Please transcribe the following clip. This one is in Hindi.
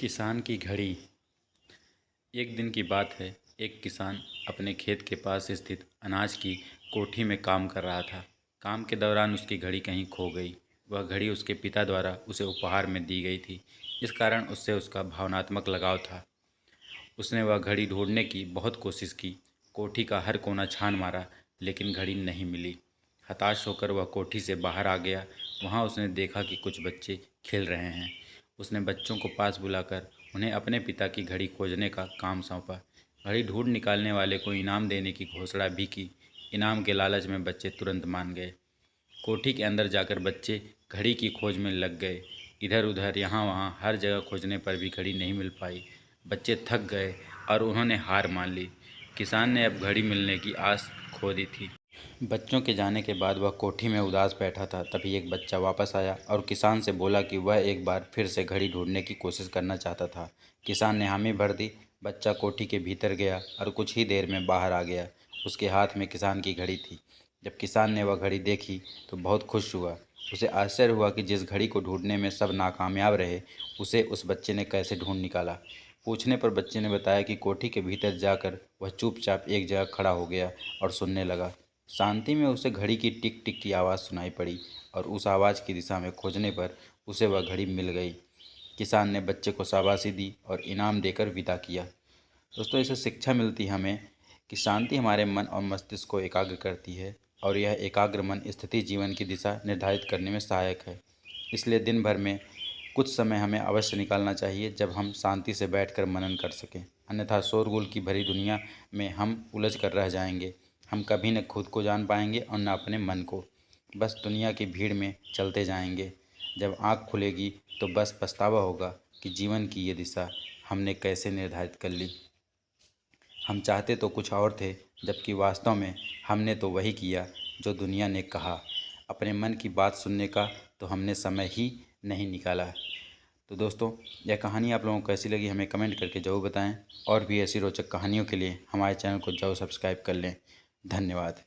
किसान की घड़ी। एक दिन की बात है। एक किसान अपने खेत के पास स्थित अनाज की कोठी में काम कर रहा था। काम के दौरान उसकी घड़ी कहीं खो गई। वह घड़ी उसके पिता द्वारा उसे उपहार में दी गई थी। इस कारण उससे उसका भावनात्मक लगाव था। उसने वह घड़ी ढूंढने की बहुत कोशिश की। कोठी का हर कोना छान मारा, लेकिन घड़ी नहीं मिली। हताश होकर वह कोठी से बाहर आ गया। वहाँ उसने देखा कि कुछ बच्चे खेल रहे हैं। उसने बच्चों को पास बुलाकर उन्हें अपने पिता की घड़ी खोजने का काम सौंपा। घड़ी ढूंढ निकालने वाले को इनाम देने की घोषणा भी की। इनाम के लालच में बच्चे तुरंत मान गए। कोठी के अंदर जाकर बच्चे घड़ी की खोज में लग गए। इधर उधर यहाँ वहाँ हर जगह खोजने पर भी घड़ी नहीं मिल पाई। बच्चे थक गए और उन्होंने हार मान ली। किसान ने अब घड़ी मिलने की आस खो दी थी। बच्चों के जाने के बाद वह कोठी में उदास बैठा था। तभी एक बच्चा वापस आया और किसान से बोला कि वह एक बार फिर से घड़ी ढूंढने की कोशिश करना चाहता था। किसान ने हामी भर दी। बच्चा कोठी के भीतर गया और कुछ ही देर में बाहर आ गया। उसके हाथ में किसान की घड़ी थी। जब किसान ने वह घड़ी देखी तो बहुत खुश हुआ। उसे आश्चर्य हुआ कि जिस घड़ी को ढूंढने में सब नाकामयाब रहे, उसे उस बच्चे ने कैसे ढूंढ निकाला। पूछने पर बच्चे ने बताया कि कोठी के भीतर जाकर वह चुपचाप एक जगह खड़ा हो गया और सुनने लगा। शांति में उसे घड़ी की टिक टिक की आवाज़ सुनाई पड़ी और उस आवाज़ की दिशा में खोजने पर उसे वह घड़ी मिल गई। किसान ने बच्चे को शाबाशी दी और इनाम देकर विदा किया। दोस्तों, इससे शिक्षा मिलती है हमें कि शांति हमारे मन और मस्तिष्क को एकाग्र करती है और यह एकाग्र मन स्थिति जीवन की दिशा निर्धारित करने में सहायक है। इसलिए दिन भर में कुछ समय हमें अवश्य निकालना चाहिए जब हम शांति से बैठकर मनन कर सकें। अन्यथा शोरगुल की भरी दुनिया में हम उलझ कर रह जाएंगे। हम कभी न खुद को जान पाएंगे और न अपने मन को। बस दुनिया की भीड़ में चलते जाएंगे। जब आँख खुलेगी तो बस पछतावा होगा कि जीवन की ये दिशा हमने कैसे निर्धारित कर ली। हम चाहते तो कुछ और थे, जबकि वास्तव में हमने तो वही किया जो दुनिया ने कहा। अपने मन की बात सुनने का तो हमने समय ही नहीं निकाला। तो दोस्तों, यह कहानी आप लोगों को कैसी लगी हमें कमेंट करके ज़रूर बताएं और भी ऐसी रोचक कहानियों के लिए हमारे चैनल को ज़रूर सब्सक्राइब कर लें। धन्यवाद।